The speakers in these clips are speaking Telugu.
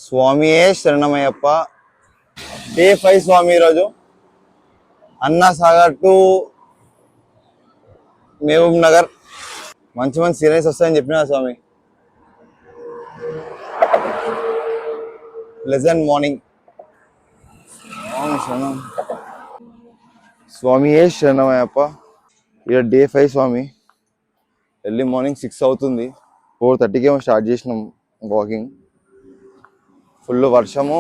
స్వామియే శరణమయ్యప్ప. డే 5 స్వామి. ఈరోజు అన్నా సాగర్ టు మహబూబ్ నగర్ మంచి మంచి సీరియస్ వస్తాయని చెప్పిన స్వామి. Pleasant morning. స్వామియే శరణమయ్యప్ప. ఇక డే 5 స్వామి. ఎర్లీ మార్నింగ్ 6 అవుతుంది. 4:30కి ఏమో స్టార్ట్ చేసినాం వాకింగ్. ఫుల్ వర్షము,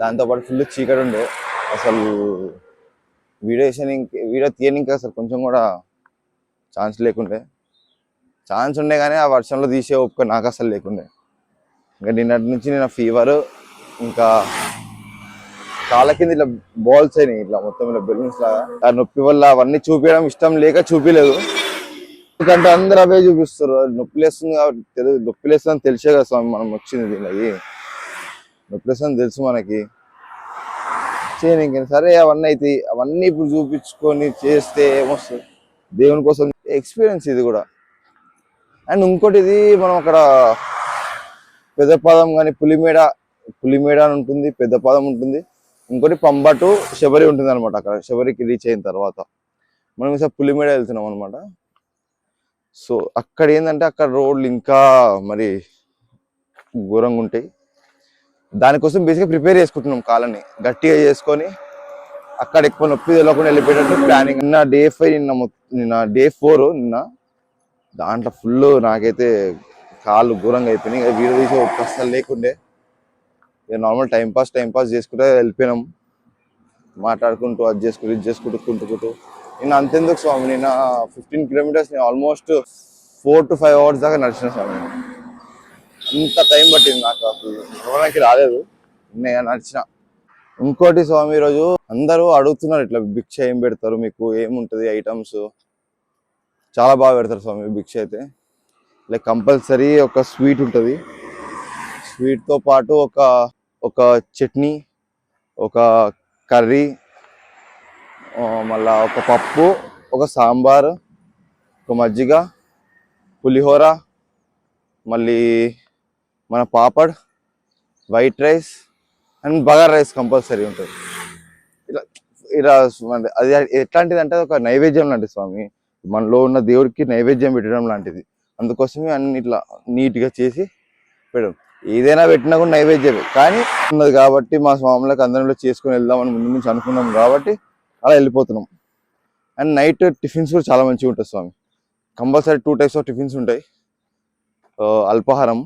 దాంతోపాటు ఫుల్ చీకటి ఉండే. అసలు వీడియో తీయడానికి అసలు కొంచెం కూడా ఛాన్స్ లేకుండే. ఛాన్స్ ఉండే కానీ ఆ వర్షంలో తీసే ఒప్పుకో నాకు అసలు లేకుండే. ఇంకా నిన్నటి నుంచి నేను ఫీవర్, ఇంకా కాళ్ళ కింద ఇట్లా బాల్స్ అయినాయి, ఇట్లా మొత్తం ఇలా బెలూన్స్ లాగా. ఆ నొప్పి వల్ల అవన్నీ చూపించడం ఇష్టం లేక చూపించలేదు. ఎందుకంటే అందరూ అవే చూపిస్తారు. నొప్పి లేస్తుంది కాబట్టి నొప్పి లేస్తుందని తెలిసే కదా స్వామి మనం వచ్చింది. దీనికి నొప్పి లేస్తుందని తెలుసు మనకి. చేయని సరే అవన్నీ అయితే అవన్నీ ఇప్పుడు చూపించుకొని చేస్తే ఏమొస్తుంది? దేవుని కోసం ఎక్స్పీరియన్స్ ఇది కూడా. అండ్ ఇంకోటి, ఇది మనం అక్కడ పెద్దపాదం కానీ పులిమేడ అని ఉంటుంది, పెద్దపాదం ఉంటుంది. ఇంకోటి పంబ టు శబరి ఉంటుంది అనమాట. అక్కడ శబరికి రీచ్ అయిన తర్వాత మనం ఈసారి పులిమేడ వెళ్తున్నాం అనమాట. సో అక్కడ ఏంటంటే అక్కడ రోడ్లు ఇంకా మరి ఘోరంగా ఉంటాయి. దానికోసం బేసిక్గా ప్రిపేర్ చేసుకుంటున్నాం, కాళ్ళని గట్టిగా చేసుకొని అక్కడ ఎక్కువ నొప్పి తెలియకుండా వెళ్ళిపోయేటట్టు ప్లానింగ్. నిన్న డే 5, నిన్న డే 4 నిన్న. దాంట్లో ఫుల్ నాకైతే కాళ్ళు ఘోరంగా అయిపోయినాయి. వీడియో తీసే ఒక్కసారి లేకుండే. నార్మల్ టైం పాస్ చేసుకుంటే వెళ్ళిపోయినాం, మాట్లాడుకుంటూ అది చేసుకుంటూ ఇది చేసుకుంటూ. నిన్న అంతెందుకు స్వామి, నిన్న 15 కిలోమీటర్స్ నేను ఆల్మోస్ట్ 4 to 5 hours దాకా నడిచిన స్వామి. అంత టైం పట్టింది నాకు, అసలు నడవడానికి రాలేదు, నేను నడిచిన. ఇంకోటి స్వామి, ఈరోజు అందరూ అడుగుతున్నారు ఇట్లా భిక్ష ఏం పెడతారు, మీకు ఏముంటుంది ఐటమ్స్. చాలా బాగా పెడతారు స్వామి భిక్ష అయితే. లైక్ కంపల్సరీ ఒక స్వీట్ ఉంటుంది, స్వీట్తో పాటు ఒక చట్నీ, ఒక కర్రీ, మళ్ళా ఒక పప్పు, ఒక సాంబార్, ఒక మజ్జిగ, పులిహోర, మళ్ళీ మన papad, white rice and bagara rice compulsory ఉంటుంది. ఇలా ఇలా అది ఎట్లాంటిది అంటే ఒక నైవేద్యం లాంటిది స్వామి. మనలో ఉన్న దేవుడికి నైవేద్యం పెట్టడం లాంటిది. అందుకోసమే అన్ని ఇట్లా నీట్గా చేసి పెట్టడం. ఏదైనా పెట్టినా కూడా నైవేద్యమే, కానీ ఉన్నది కాబట్టి మా స్వాములకు అందరిలో చేసుకుని వెళ్దామని ముందు నుంచి అనుకున్నాం కాబట్టి అలా వెళ్ళిపోతున్నాం. అండ్ నైట్ టిఫిన్స్ కూడా చాలా మంచిగా ఉంటుంది స్వామి. కంపల్సరీ 2 types ఆఫ్ టిఫిన్స్ ఉంటాయి. అల్పాహారం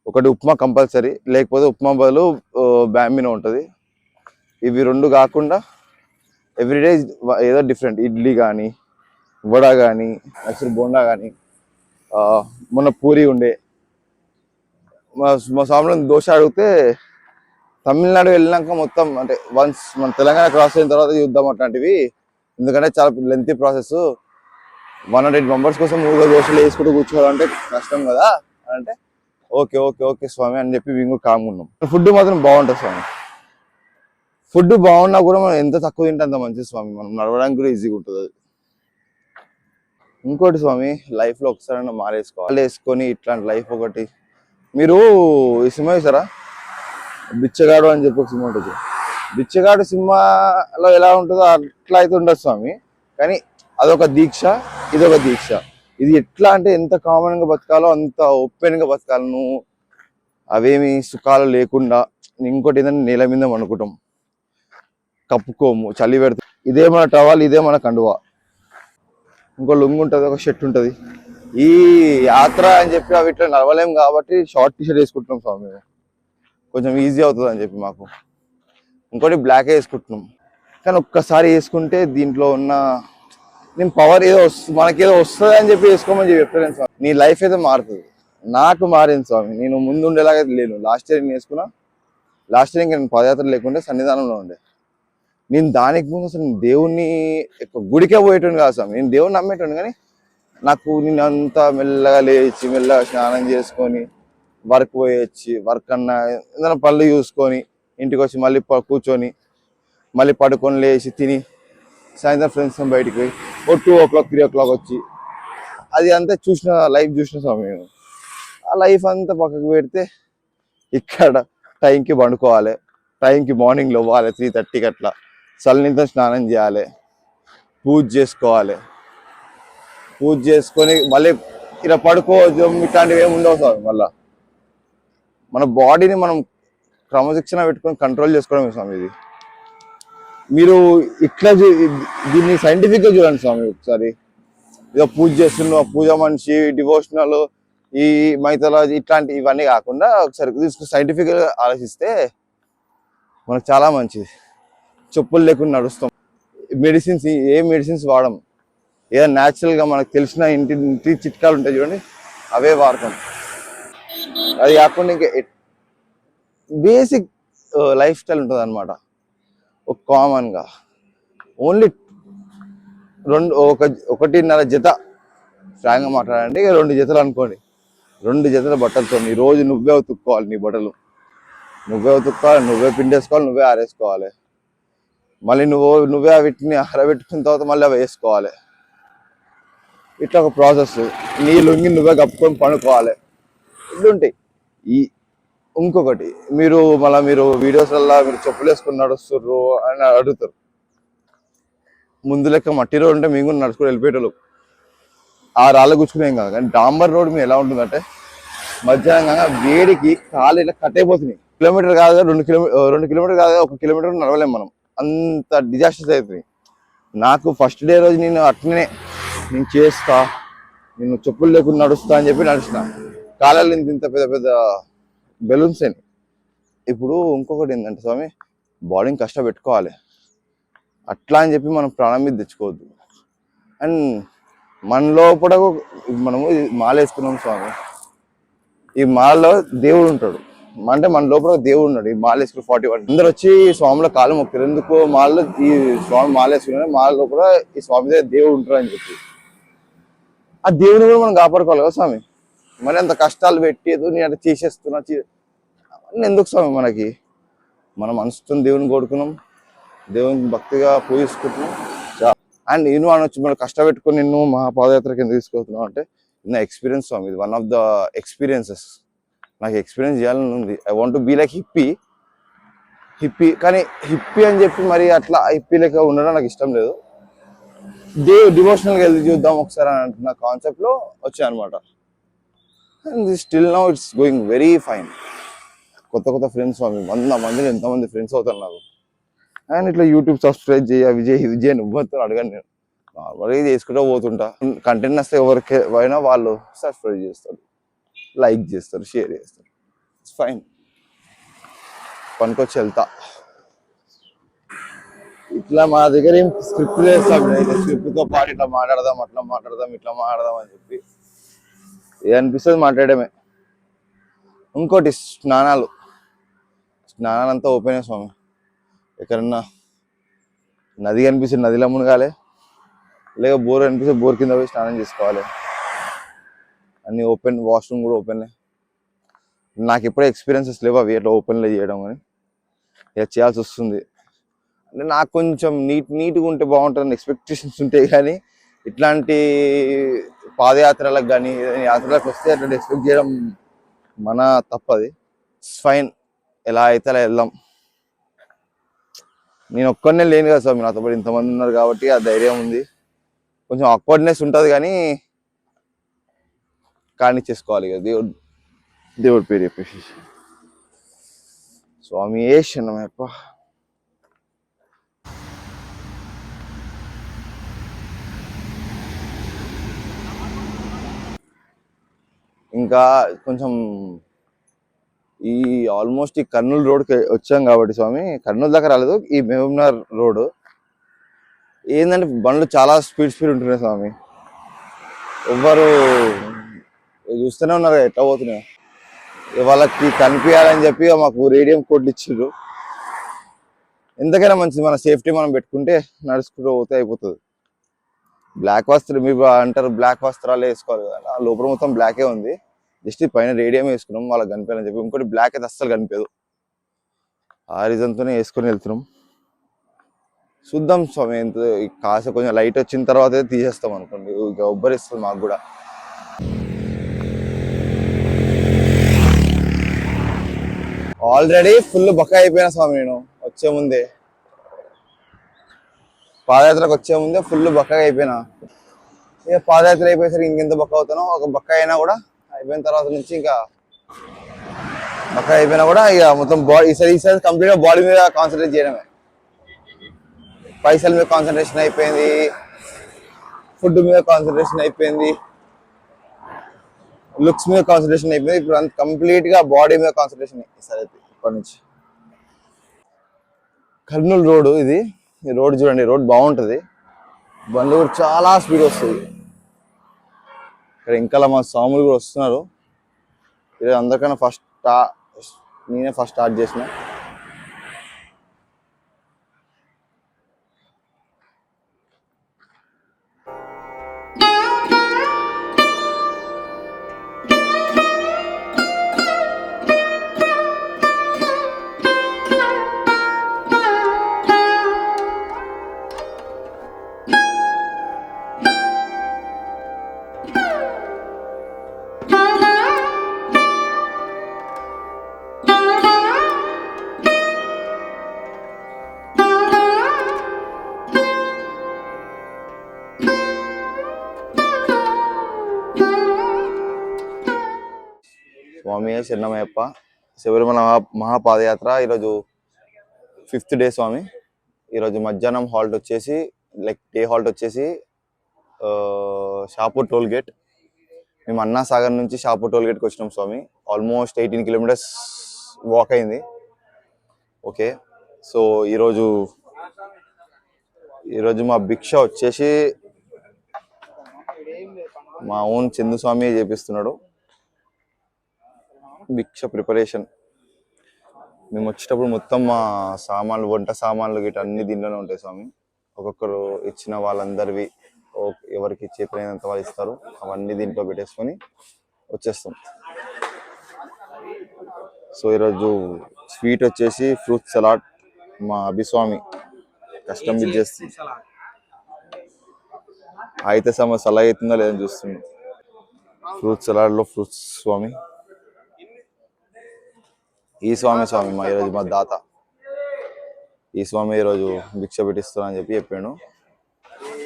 ఒకటి, ఉప్మా కంపల్సరీ, లేకపోతే ఉప్మా బదులు బ్యాంబినో ఉంటుంది. ఇవి 2 కాకుండా ఎవ్రీడే ఏదో డిఫరెంట్, ఇడ్లీ కానీ, వడ కానీ, మైసూర్ బోండా కానీ, మొన్న పూరి ఉండే. మా స్వామిలో దోశ అడిగితే తమిళనాడు వెళ్ళినాక మొత్తం అంటే వన్స్ మన తెలంగాణ క్రాస్ అయిన తర్వాత చూద్దాం అట్లాంటివి, ఎందుకంటే చాలా లెంతీ ప్రాసెస్. 108 మెంబర్స్ కోసం 3 దోశలు వేసుకుంటూ కూర్చోవాలంటే కష్టం కదా అంటే ఓకే ఓకే ఓకే స్వామి అని చెప్పి మేము కామ్గా ఉన్నాం. ఫుడ్ మాత్రం బాగుంటుంది స్వామి. ఫుడ్ బాగున్నా కూడా మనం ఎంత తక్కువ తింటే అంత మంచిది స్వామి. మనం నడవడానికి కూడా ఈజీగా ఉంటుంది. ఇంకోటి స్వామి, లైఫ్లో ఒకసారైనా మారేసుకోవాలి, వేసుకొని ఇట్లాంటి లైఫ్ ఒకటి. మీరు ఈ సినిమా చూసారా, బిచ్చగాడు అని చెప్పి ఒక సినిమా ఉంటుంది. బిచ్చగాడు సినిమాలో ఎలా ఉంటుందో అట్లా అయితే ఉండదు స్వామి, కానీ అదొక దీక్ష, ఇదొక దీక్ష. ఇది ఎట్లా అంటే ఎంత కామన్గా బతకాలో అంత ఓపెన్గా బతకాలి. నువ్వు అవేమి సుఖాలు లేకుండా. ఇంకోటి ఏంటంటే నేల మీద అనుకుంటాం, కప్పుకోము, చలి పెడుతుంది. ఇదే మన టవల్, ఇదే మన కండువా, ఇంకో లుంగు ఉంటుంది, ఒక షర్ట్ ఉంటుంది. ఈ యాత్ర అని చెప్పి అవి ఇట్లా నడవలేము కాబట్టి షార్ట్ టీషర్ట్ వేసుకుంటున్నాం స్వామి, కొంచెం ఈజీ అవుతుంది అని చెప్పి మాకు. ఇంకోటి బ్లాకే వేసుకుంటున్నాం, కానీ ఒక్కసారి వేసుకుంటే దీంట్లో ఉన్న నేను పవర్ ఏదో మనకేదో వస్తుంది అని చెప్పి వేసుకోమని చెప్పాను స్వామి. నీ లైఫ్ అయితే మారుతుంది. నాకు మారింది స్వామి. నేను ముందు ఉండేలాగైతే లేను. లాస్ట్ ఇయర్ నేను వేసుకున్నా. లాస్ట్ ఇయర్ ఇంకా నేను పదయాత్ర లేకుండే సన్నిధానంలో ఉండే. నేను దానికి ముందు అసలు దేవుణ్ణి గుడికే పోయేటోని కాదు స్వామి. నేను దేవుణ్ణి నమ్మేటోని, కానీ నాకు నేను అంతా మెల్లగా లేచి మెల్లగా స్నానం చేసుకొని వర్క్ పోయి వచ్చి, వర్క్ అన్నా ఏదైనా పళ్ళు చూసుకొని ఇంటికి వచ్చి మళ్ళీ కూర్చొని మళ్ళీ పడుకొని లేచి తిని సాయంత్రం ఫ్రెండ్స్ బయటికి పోయి 2 o'clock 3 o'clock వచ్చి అది అంతా లైఫ్ చూసిన స్వామి. నేను ఆ లైఫ్ అంతా పక్కకు పెడితే ఇక్కడ టైంకి పండుకోవాలి, టైంకి మార్నింగ్ లేవాలి 3:30కి అట్లా, చల్లనీతో స్నానం చేయాలి, పూజ చేసుకోవాలి, పూజ చేసుకొని మళ్ళీ ఇలా పడుకోవచ్చు. ఇట్లాంటివి ఏమి ఉండవు స్వామి. మళ్ళీ మన బాడీని మనం క్రమశిక్షణ పెట్టుకొని కంట్రోల్ చేసుకోవడం స్వామి ఇది. మీరు ఇట్లా దీన్ని సైంటిఫిక్గా చూడండి స్వామి ఒకసారి. ఇక పూజ చేస్తున్నాం, పూజ మనిషి, డివోషనల్, ఈ మైథాలజీ ఇట్లాంటి ఇవన్నీ కాకుండా ఒకసారి తీసుకుని సైంటిఫిక్గా ఆలోచిస్తే మనకు చాలా మంచిది. చెప్పులు లేకుండా నడుస్తాం, మెడిసిన్స్ ఏ మెడిసిన్స్ వాడడం, ఏదో న్యాచురల్గా మనకు తెలిసిన ఇంటి చిట్కాలు ఉంటాయి చూడండి, అవే వాడతాం. అది కాకుండా ఇంకా బేసిక్ లైఫ్ స్టైల్ ఉంటుంది అనమాట. ఒక కామన్గా ఓన్లీ 1.5 జత, ఫ్రాంక్గా మాట్లాడండి, 2 జతలు అనుకోండి, 2 జతల బట్టలతో ఈ రోజు నువ్వే ఉతుక్కోవాలి. నీ బట్టలు నువ్వే ఉతుక్కోవాలి, నువ్వే పిండేసుకోవాలి, నువ్వే ఆరేసుకోవాలి. మళ్ళీ నువ్వే వీటిని ఆరబెట్టుకున్న తర్వాత మళ్ళీ అవి వేసుకోవాలి. ఇట్లా ఒక ప్రాసెస్. నీ లుంగి నువ్వే కప్పుకొని పనుకోవాలి. ఇట్లుంటాయి. ఇంకొకటి, మీరు వీడియోస్లలో మీరు చెప్పులు వేసుకొని నడుస్తుర్రు అని అడుగుతారు. ముందు లెక్క మట్టి రోడ్ ఉంటే మేము కూడా నడుచుకుని వెళ్ళిపోయేటోళ్ళు, ఆ రాళ్ళు కూర్చుకునేం కాదు. కానీ డాంబర్ రోడ్ మీద ఎలా ఉంటుందంటే మధ్యాహ్నంగా వేడికి కాలు ఇట్లా కట్టయిపోతున్నాయి. కిలోమీటర్ కాదు, 2 కిలోమీటర్ కాదు, 1 కిలోమీటర్ నడవలేము మనం, అంత డిజాస్టర్స్ అవుతుంది. నాకు ఫస్ట్ డే రోజు నేను చేస్తా, నేను చెప్పులు లేకుండా నడుస్తా అని చెప్పి నడిచిన, కాలాలు ఇంత పెద్ద పెద్ద బెలూన్స్ అని. ఇప్పుడు ఇంకొకటి ఏంటంటే స్వామి, బాడీని కష్టపెట్టుకోవాలి. అట్లా అని చెప్పి మనం ప్రాణం మీద తెచ్చుకోవద్దు. అండ్ మన లోపల మనము మాల వేసుకున్నాం స్వామి, ఈ మాలలో దేవుడు ఉంటాడు. అంటే మన లోపల దేవుడు ఉన్నాడు. ఈ మాల వేసుకుని 41 అందరు వచ్చి స్వామిలో కాలు మొక్కారు. ఎందుకు? మాలలో ఈ స్వామి మాల వేసుకున్నా, మాల లోపల ఈ స్వామి దగ్గర దేవుడు ఉంటాడు అని చెప్పి. ఆ దేవుని కూడా మనం కాపాడుకోవాలి కదా స్వామి. మరి అంత కష్టాలు పెట్టేది నేను అట్లా చేసేస్తున్నా ఎందుకు స్వామి? మనం మనసుతో దేవుని కోరుకున్నాం, దేవుని భక్తిగా పూజిస్తున్నాం. అండ్ నేను అనొచ్చు, మనం కష్టపెట్టుకుని నిన్ను మా పాదయాత్రకి ఎందుకు తీసుకెళ్తున్నావు అంటే, నా ఎక్స్పీరియన్స్ స్వామి, ఇది వన్ ఆఫ్ ద ఎక్స్పీరియన్సెస్. నాకు ఎక్స్పీరియన్స్ చేయాలని ఉంది. I want to be like hippie. కానీ హిప్పీ అని చెప్పి మరి అట్లా హిప్పీ లెక్క ఉండడం నాకు ఇష్టం లేదు. డివోషనల్గా వెళ్ళి చూద్దాం ఒకసారి అని అంటున్న కాన్సెప్ట్లో వచ్చాయన్నమాట. And still now it's going very fine. కొత్త ఫ్రెండ్స్ స్వామి, 100 మందిని ఎంతమంది ఫ్రెండ్స్ అవుతారు నాకు. అండ్ ఇట్లా యూట్యూబ్ సబ్స్క్రైబ్ విజయ్ నువ్వుతో అడగను. నేను నార్మల్గా చేసుకుంటూ పోతుంటా. కంటెంట్ వస్తే ఎవరికి అయినా వాళ్ళు సబ్స్క్రైబ్ చేస్తారు, లైక్ చేస్తారు, షేర్ చేస్తారు. It's fine. పనికొచ్చి వెళ్తా. ఇట్లా మా దగ్గర ఏం స్క్రిప్ట్ చేస్తాం, స్క్రిప్ట్తో పాటు ఇట్లా మాట్లాడదాం, అట్లా మాట్లాడదాం, ఇట్లా మాట్లాడదాం అని చెప్పి ఏ అనిపిస్తుంది మాట్లాడమే. ఇంకోటి స్నానాలు అంతా ఓపెన్ స్వామి. ఎక్కడన్నా నది కనిపిస్తుంది, నదిలో మునగాలి, లేక బోర్ కనిపిస్తే బోర్ కింద పోయి స్నానం చేసుకోవాలి. అన్ని ఓపెన్, వాష్రూమ్ కూడా ఓపెన్. నాకు ఎప్పుడూ ఎక్స్పీరియన్సెస్ లేవు అవి అట్లా ఓపెన్లో చేయడం, కానీ ఇక చేయాల్సి వస్తుంది. అంటే నాకు కొంచెం నీట్గా ఉంటే బాగుంటుందని ఎక్స్పెక్టేషన్స్ ఉంటాయి. కానీ ఇట్లాంటి పాదయాత్రలకు కానీ యాత్రలకు వస్తే అట్లా ఎక్స్పెక్ట్ చేయడం మన తప్పది. ఫైన్, ఎలా అయితే అలా వెళ్దాం. నేను ఒక్కడనే లేను కదా స్వామి, నాతో పాటు ఇంతమంది ఉన్నారు కాబట్టి ఆ ధైర్యం ఉంది. కొంచెం ఆక్వర్డ్నెస్ ఉంటుంది కానీ చేసుకోవాలి కదా. దేవుడి పేరు చెప్పేసి స్వామి ఏ శరణమయ్యప్ప. ఇంకా కొంచెం ఆల్మోస్ట్ ఈ కర్నూలు రోడ్కి వచ్చాం కాబట్టి స్వామి, కర్నూలు దాకా రాలేదు, ఈ మహబూబ్నగర్ రోడ్ ఏంటంటే బండ్లు చాలా స్పీడ్ ఉంటున్నాయి స్వామి. ఎవ్వరు చూస్తూనే ఉన్నారు ఎట్లా పోతున్నాయి. వాళ్ళకి కనిపించాలని చెప్పి మాకు రేడియం కోడ్లు ఇచ్చారు. ఎంతకైనా మంచిది, మన సేఫ్టీ మనం పెట్టుకుంటే నడుచుకుంటూ పోతే అయిపోతుంది. బ్లాక్ వస్త్రాలు మీరు అంటారు, బ్లాక్ వస్త్రాలు వేసుకోవాలి కదా, లోపల మొత్తం బ్లాకే ఉంది. జస్ట్ పైన రేడియం వేసుకున్నాం వాళ్ళకి కనిపించాలని చెప్పి. ఇంకోటి బ్లాక్ అయితే అస్సలు కనిపించదు, ఆ రీజన్తోనే వేసుకొని వెళ్తున్నాం. చూద్దాం స్వామి, ఎంత కాస్త కొంచెం లైట్ వచ్చిన తర్వాత తీసేస్తాం అనుకోండి, ఇక ఉబ్బరిస్తుంది మాకు కూడా. ఆల్రెడీ ఫుల్ బక్క అయిపోయినా స్వామి నేను వచ్చే ముందే, పాదయాత్రకు వచ్చే ముందే ఫుల్ బక్కగా అయిపోయినా. ఇక పాదయాత్ర అయిపోయేసరికి ఇంకెంత బక్క అవుతానో, ఒక బక్క అయినా కూడా అయిపోయిన తర్వాత నుంచి ఇంకా బక్క అయిపోయినా కూడా ఇక మొత్తం బాడీ ఈసారి కంప్లీట్గా బాడీ మీద కాన్సన్ట్రేట్ చేయడమే. పైసల మీద కాన్సన్ట్రేషన్ అయిపోయింది, ఫుడ్ మీద కాన్సన్ట్రేషన్ అయిపోయింది, లుక్స్ మీద కాన్సన్ట్రేషన్ అయిపోయింది. ఇప్పుడు అంత కంప్లీట్ గా బాడీ మీద కాన్సన్ట్రేషన్ ఈసారి అయితే ఇప్పటి నుంచి. కర్నూలు రోడ్ ఇది, ఈ రోడ్ చూడండి, రోడ్ బాగుంటుంది, బండ్లు కూడా చాలా స్పీడ్ వస్తుంది. ఇక్కడ ఇంకా మా స్వాములు కూడా వస్తున్నారు. ఇది అందరికన్నా నేనే ఫస్ట్ స్టార్ట్ చేసిన. స్వామి శరణమయ్యప్ప. శబరిమల మహాపాదయాత్ర ఈరోజు 5th డే స్వామి. ఈరోజు మధ్యాహ్నం హాల్ట్ వచ్చేసి డే హాల్ట్ వచ్చేసి షాపూర్ టోల్ గేట్. మేము అన్నా సాగర్ నుంచి షాపూర్ టోల్ గేట్కి వచ్చినాం స్వామి. ఆల్మోస్ట్ 18 కిలోమీటర్స్ వాక్ అయింది. ఓకే, సో ఈరోజు మా భిక్ష వచ్చేసి మా ఓన్ చందు స్వామి చేపిస్తున్నాడు భిక్ష ప్రిపరేషన్. మేము వచ్చేటప్పుడు మొత్తం మా సామాన్లు, వంట సామాన్లు గిట్ట అన్ని దీంట్లోనే ఉంటాయి స్వామి. ఒక్కొక్కరు ఇచ్చిన వాళ్ళందరివి ఎవరికి చేతులైనంత వాళ్ళు ఇస్తారు, అవన్నీ దీంట్లో పెట్టేసుకొని వచ్చేస్తాం. సో ఈరోజు స్వీట్ వచ్చేసి ఫ్రూట్ సలాడ్ మా అభిస్వామి కష్టం చేస్తుంది. అయితే సలా అవుతుందా లేదని చూస్తున్నాం. ఫ్రూట్ సలాడ్లో ఫ్రూట్స్ స్వామి. ఈ స్వామి మా ఈరోజు మా దాత ఈ స్వామి ఈరోజు భిక్ష పెట్టిస్తున్నా అని చెప్పాను.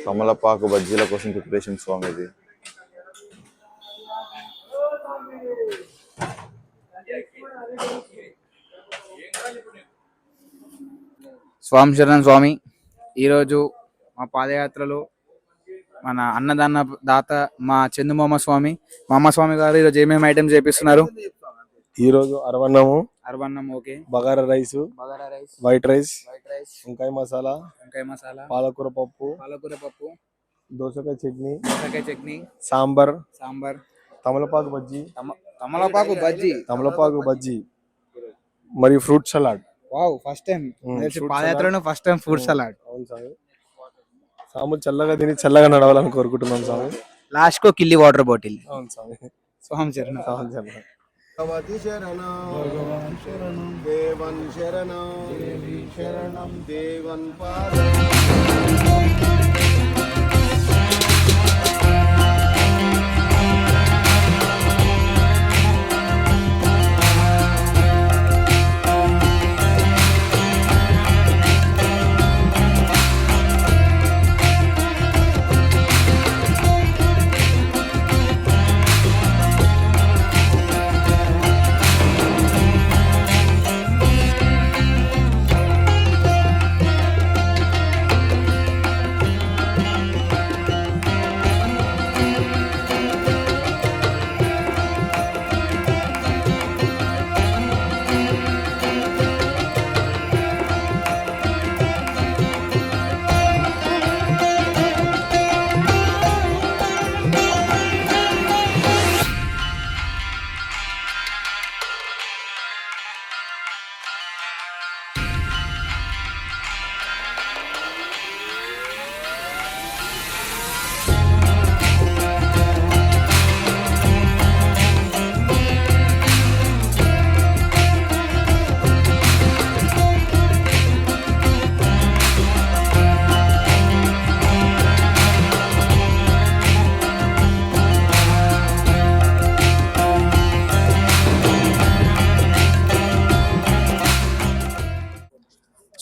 కమలపాకు బజ్జీల కోసం ప్రిపరేషన్ స్వామి ఇది. స్వామి శరణ్ స్వామి. ఈరోజు మా పాదయాత్రలో మన అన్నదాన దాత మా చందు మామ స్వామి గారు ఈరోజు ఏమేమి ఐటమ్స్ చేపిస్తున్నారు? ఈరోజు అరవన్నం, okay, bagara rice, white rice, వంకాయ మసాలా, పాలకూర పప్పు, దోసకాయ చట్నీ, సాంబార్, తమలపాకు బజ్జీ మరియు fruit salad. Wow, first time పాదయాత్రలో ఫ్రూట్ సలాడ్. అవును స్వామి, సాములు చల్లగా తిని చల్లగా నడవాలని కోరుకుంటున్నాం స్వామి. లాస్ట్ కో కిల్లి వాటర్ బాటిల్. అవును స్వామి. స్వామి చరణ్. భగవతి శరణం, భగవాన్ శరణం, దేవన్ శరణం, దేవి శరణం, దేవన్ పాదం.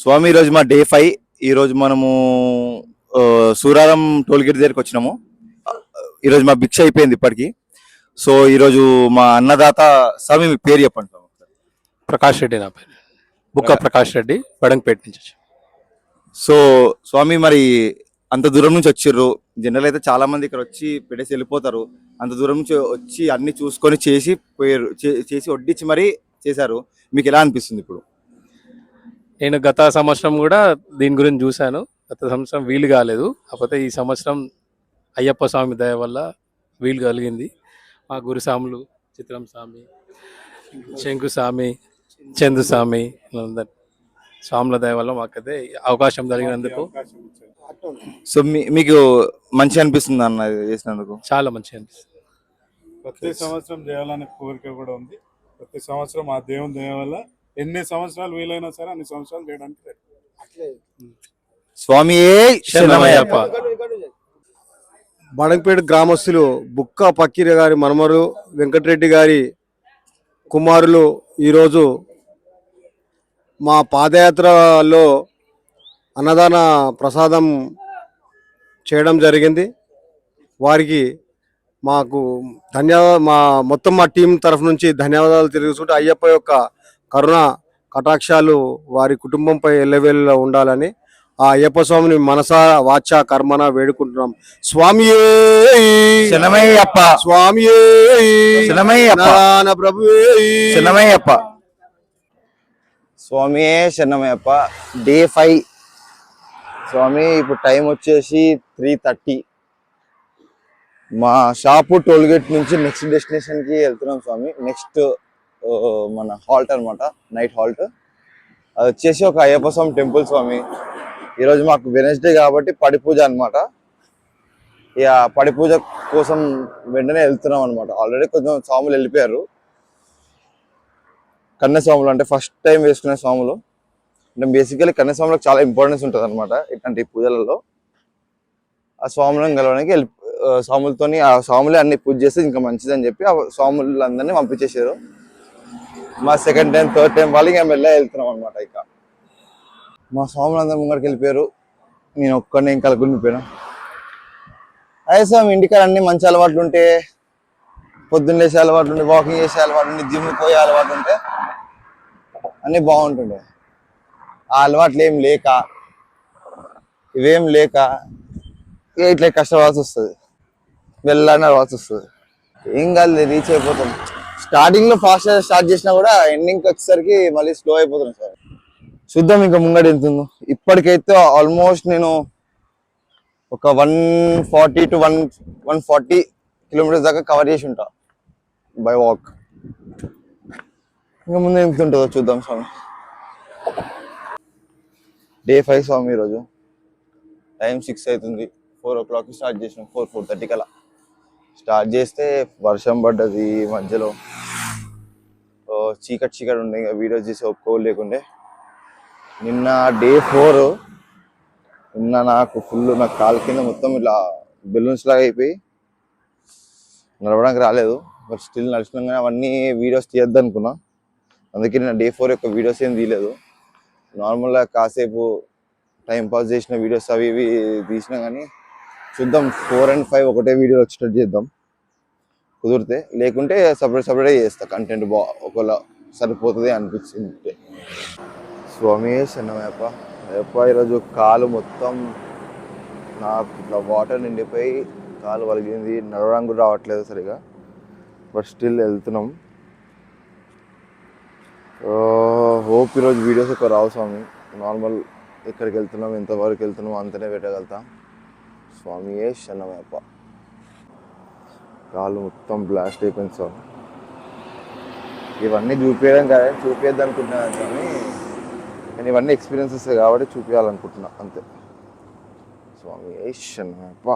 స్వామి ఈరోజు మా డే 5. ఈరోజు మనము సూరారం టోల్గేట్ దగ్గరికి వచ్చినాము. ఈరోజు మా భిక్ష అయిపోయింది ఇప్పటికి. సో ఈరోజు మా అన్నదాత స్వామి మీ పేరు చెప్పండి స్వామి. ప్రకాష్ రెడ్డి నా పేరు, బుక్క ప్రకాష్ రెడ్డి, బడంగపేట నుంచి వచ్చి. సో స్వామి మరి అంత దూరం నుంచి వచ్చిర్రు. జనరల్ అయితే చాలా మంది ఇక్కడ వచ్చి పెట్టేసి వెళ్ళిపోతారు. అంత దూరం నుంచి వచ్చి అన్ని చూసుకొని చేసి పోయారు, చేసి వడ్డించి మరీ చేశారు. మీకు ఎలా అనిపిస్తుంది ఇప్పుడు? నేను గత సంవత్సరం కూడా దీని గురించి చూశాను. గత సంవత్సరం వీలు కాలేదు, కాకపోతే ఈ సంవత్సరం అయ్యప్ప స్వామి దయ వల్ల వీలు కలిగింది. మా గురుస్వాములు చిత్రం స్వామి, శంకు స్వామి, చందు స్వామి, వీళ్ళందరూ స్వాముల దయ వల్ల మాకైతే అవకాశం కలిగినందుకు సో మీకు మంచి అనిపిస్తుంది అన్న ఇది చేసినందుకు? చాలా మంచిగా అనిపిస్తుంది. ప్రతి సంవత్సరం చేయాలనే కోరిక కూడా ఉంది. ప్రతి సంవత్సరం ఆ దేవుని దయ వల్ల ఎన్ని సంవత్సరాలు వీలైనా సరే అన్ని సంవత్సరాలు చేయడానికి స్వామి శరణమయ్యప్ప. బడంగపేట గ్రామస్తులు బుక్క పక్కీర గారి మనమరు వెంకటరెడ్డి గారి కుమారులు ఈరోజు మా పాదయాత్రలో అన్నదాన ప్రసాదం చేయడం జరిగింది. వారికి మాకు మా మొత్తం మా టీం తరఫు నుంచి ధన్యవాదాలు తెలియజేసుకుంటూ అయ్యప్ప యొక్క కరుణ కటాక్షాలు వారి కుటుంబంపై ఎల్లవేళలా ఉండాలని ఆ అయ్యప్ప స్వామిని మనసా వాచ కర్మన వేడుకుంటున్నాం. స్వామియే శరణమయ్యప్ప, స్వామియే శరణమయ్యప్ప, ప్రభువే శరణమయ్యప్ప. స్వామి శరణమయ్యప్ప. డే 5 స్వామి. ఇప్పుడు టైం వచ్చేసి 3:30. మా షాపు టోల్గేట్ నుంచి నెక్స్ట్ డెస్టినేషన్కి వెళ్తున్నాం స్వామి. నెక్స్ట్ మన హాల్ట్ అనమాట, నైట్ హాల్ట్. అది వచ్చేసి ఒక అయ్యప్ప స్వామి టెంపుల్ స్వామి. ఈరోజు మాకు వెనస్డే కాబట్టి పడి పూజ అనమాట. ఇక పడి పూజ కోసం వెంటనే వెళ్తున్నాం అనమాట. ఆల్రెడీ కొంచెం స్వాములు వెళ్ళిపోయారు. కన్యాస్వాములు అంటే ఫస్ట్ టైం వేసుకునే స్వాములు అంటే బేసికలీ కన్యాస్వాములకు చాలా ఇంపార్టెన్స్ ఉంటుంది అనమాట ఇట్లాంటి పూజలలో. ఆ స్వాములను కలవడానికి స్వాములతోని ఆ స్వాములే అన్ని పూజ చేస్తే ఇంకా మంచిదని చెప్పి ఆ స్వాములందరినీ పంపించేసారు. మా సెకండ్ టైం థర్డ్ టైం వాళ్ళు ఇంకా మెల్ల వెళ్తున్నాం అనమాట. ఇక మా స్వాములందరూ ముంగడికి వెళ్ళిపోయారు. నేను ఒక్కడిని ఇంకా గురిపోయాను. అదే స్వామి, ఇంటికాడ అన్ని మంచి అలవాట్లు ఉంటే, పొద్దున్న లేసే అలవాటు ఉంటే, వాకింగ్ చేసే అలవాటు ఉంటే, జిమ్ పోయే అలవాటు ఉంటే అన్నీ బాగుంటుండే. ఆ అలవాట్లు ఏం లేక, ఇవేం లేక ఇట్లా కష్టపడాల్సి వస్తుంది, వెళ్ళాలని రావాల్సి వస్తుంది. ఏం కాదు, రీచ్ అయిపోతాం. స్టార్టింగ్ లో ఫాస్ట్ స్టార్ట్ చేసినా కూడా ఎండింగ్కి వచ్చేసరికి మళ్ళీ స్లో అయిపోతున్నాం సార్. చూద్దాం ఇంకా ముంగడు ఎంత ఉందో. ఇప్పటికైతే ఆల్మోస్ట్ నేను ఒక 140 to 140 కిలోమీటర్స్ దాకా కవర్ చేసి ఉంటా బై వాక్. ఇంకా ముందు ఎంత ఉంటుందో చూద్దాం స్వామి. డే 5 స్వామి. ఈరోజు టైం 6 అవుతుంది. 4 o'clock స్టార్ట్ చేసినాం. 4:30 అలా స్టార్ట్ చేస్తే వర్షం పడ్డది మధ్యలో. చీకటి ఉండే, ఇంకా వీడియోస్ చేసి ఒప్పుకోలు లేకుండే. నిన్న డే 4 నిన్న నాకు ఫుల్, నాకు కాలు కింద మొత్తం ఇట్లా బెలూన్స్ లాగా అయిపోయి నడవడానికి రాలేదు. బట్ స్టిల్ నడిచినాం కానీ అవన్నీ వీడియోస్ తీయద్దు అనుకున్నా. అందుకే నేను డే 4 యొక్క వీడియోస్ ఏం తీయలేదు. నార్మల్గా కాసేపు టైం పాస్ చేసిన వీడియోస్ అవి ఇవి తీసినా కానీ చూద్దాం 4 and 5 ఒకటే వీడియో వచ్చేటట్టు చేద్దాం కుదిరితే. లేకుంటే సపరేట్గా చేస్తా కంటెంట్. ఒకవేళ సరిపోతుంది అనిపించింది. స్వామి శరణమయ్యప్ప. అయ్యప్ప ఈరోజు కాలు మొత్తం నాకు ఇట్లా వాటర్ నిండిపోయి కాలు వలిగింది. నడవడానికి కూడా రావట్లేదు సరిగా. బట్ స్టిల్ వెళ్తున్నాం. హోప్ ఈరోజు వీడియోస్ ఎక్కువ రావు స్వామి. నార్మల్ ఎక్కడికి వెళ్తున్నాం, ఎంతవరకు వెళ్తున్నాం అంతనే పెట్టగలుగుతాం. స్వామి శరణమయ్యప్ప. కాలు మొత్తం బ్లాస్ట్ అయిపోయింది స్వామి. ఇవన్నీ చూపించద్దు అనుకుంటున్నాను కానీ నేను ఇవన్నీ ఎక్స్పీరియన్సెస్ కాబట్టి చూపించాలనుకుంటున్నా అంతే. స్వామి శరణమయ్యప్ప.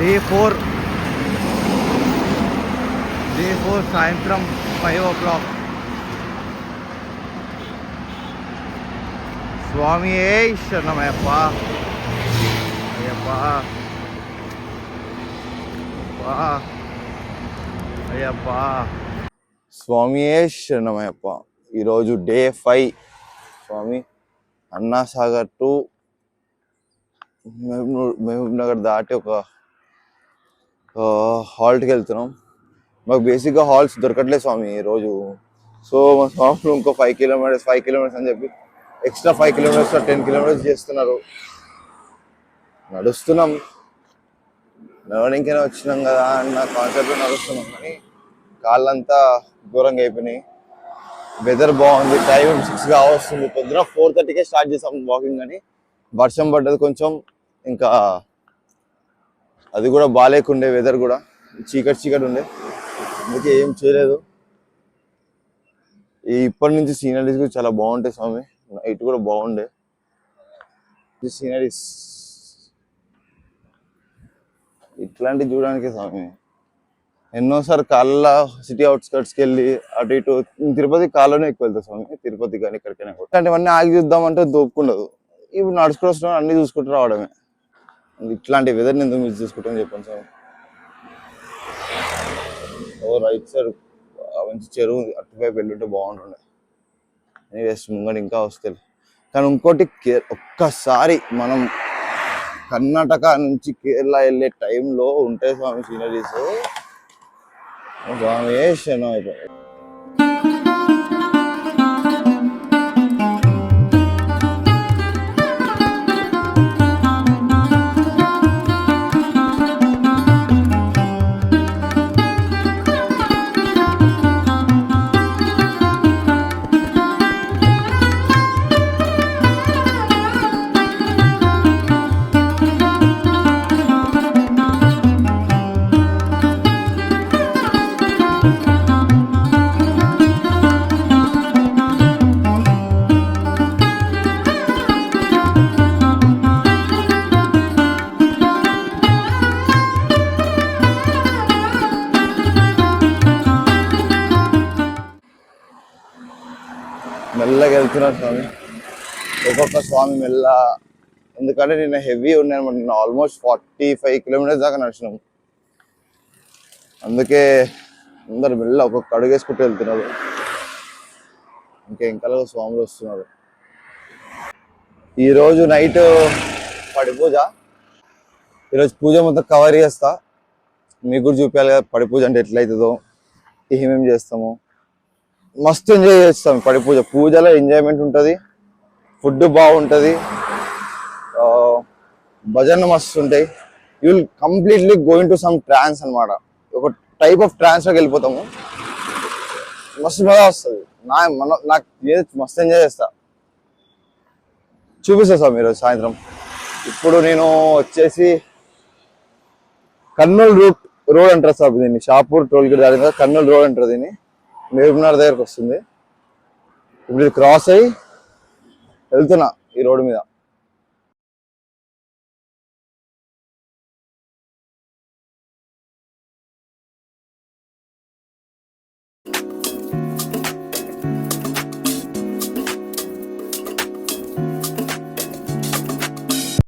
డే 4 సాయంత్రం 5 o'clock. స్వామి శరణమయ్యప్ప. అయ్యప్ప అయ్యప్ప స్వామియే శరణమయ్యప్ప. ఈరోజు డే 5 స్వామి. అన్నాసాగర్ టు మహబూబ్ నగర్ దాటి ఒక హాల్ట్కి వెళ్తున్నాం. మాకు బేసిక్గా హాల్స్ దొరకట్లేదు స్వామి ఈరోజు. సో మా స్వామి ఇంకో 5 కిలోమీటర్స్ అని చెప్పి ఎక్స్ట్రా 5 కిలోమీటర్స్ 10 కిలోమీటర్స్ చేస్తున్నారు. నడుస్తున్నాం, నడవడానికైనా వచ్చినాం కదా అన్న కాన్సెప్ట్లో నడుస్తున్నాం. కానీ కాళ్ళంతా ఘోరంగా అయిపోయినాయి. వెదర్ బాగుంది, టైం 6 వస్తుంది. పొద్దున 4:30కే స్టార్ట్ చేసాం వాకింగ్. కానీ వర్షం పడ్డది కొంచెం, ఇంకా అది కూడా బాగాలేకుండే. వెదర్ కూడా చీకటి ఉండే, అందుకే ఏం చేయలేదు. ఇప్పటి నుంచి సీనరీస్ కూడా చాలా బాగుంటాయి స్వామి. నైట్ కూడా బాగుండే సీనరీస్. ఇట్లాంటి చూడడానికి స్వామి ఎన్నోసారి కాళ్ళ సిటీ అవుట్స్కట్స్కి వెళ్ళి అటు ఇటు. తిరుపతి కాళ్ళలోనే ఎక్కువ వెళ్తా స్వామి, తిరుపతి కానీ ఎక్కడికైనా కూడా. ఇట్లాంటివన్నీ ఆగి చూద్దామంటే దోపుకుండదు. ఇప్పుడు నడుచుకుని వస్తున్నాం, అన్ని చూసుకుంటూ రావడమే. ఇట్లాంటి వెదర్ని ఎందుకు మిస్ చూసుకుంటామని చెప్పాను స్వామి. రైట్ సైడ్ మంచి చెరువు, అటువైపు వెళ్ళుంటే బాగుంటుండే. ఎనీవేస్ ముంగడు ఇంకా వస్తుంది. కానీ ఇంకోటి ఒక్కసారి మనం కర్ణాటక నుంచి కేరళ వెళ్ళే టైంలో ఉంటాయి స్వామి సీనరీస్. స్వామి శరణం అయిపోయి. మెల్లగా వెళ్తున్నాను స్వామి, ఒక్కొక్క స్వామి మెల్ల. ఎందుకంటే నిన్న హెవీ ఉన్నాను, నిన్న ఆల్మోస్ట్ 45 కిలోమీటర్స్ దాకా నడిచినాం. అందుకే అందరు మెల్ల ఒక్కొక్క అడుగు వేసుకుంటూ వెళ్తున్నారు. ఇంకా స్వాములు వస్తున్నారు. ఈరోజు నైట్ పడి పూజ. ఈరోజు పూజ మొత్తం కవర్ చేస్తా, మీకు కూడా చూపించాలి కదా పడి పూజ అంటే ఎట్లయితుందో, ఏమేమి చేస్తాము. మస్తు ఎంజాయ్ చేస్తాం పడి పూజ. పూజలో ఎంజాయ్మెంట్ ఉంటుంది, ఫుడ్ బాగుంటుంది, భజన మస్తు ఉంటాయి. You will completely going to some trance అనమాట. ఒక టైప్ ఆఫ్ ట్రాన్స్లోకి వెళ్ళిపోతాము. మస్తు బాగా వస్తుంది. నాకు మస్తు ఎంజాయ్ చేస్తా. చూపిస్తా సార్ మీరు సాయంత్రం. ఇప్పుడు నేను వచ్చేసి కర్నూలు రోడ్ అంటారు సార్ దీన్ని. షాపూర్ టోల్గేట్ దాని మీద కర్నూలు రోడ్ అంటారు దీన్ని. మహబూబ్నగర్ దగ్గరకు వస్తుంది. ఇప్పుడు ఇది క్రాస్ అయ్యి వెళ్తున్నా ఈ రోడ్డు మీద.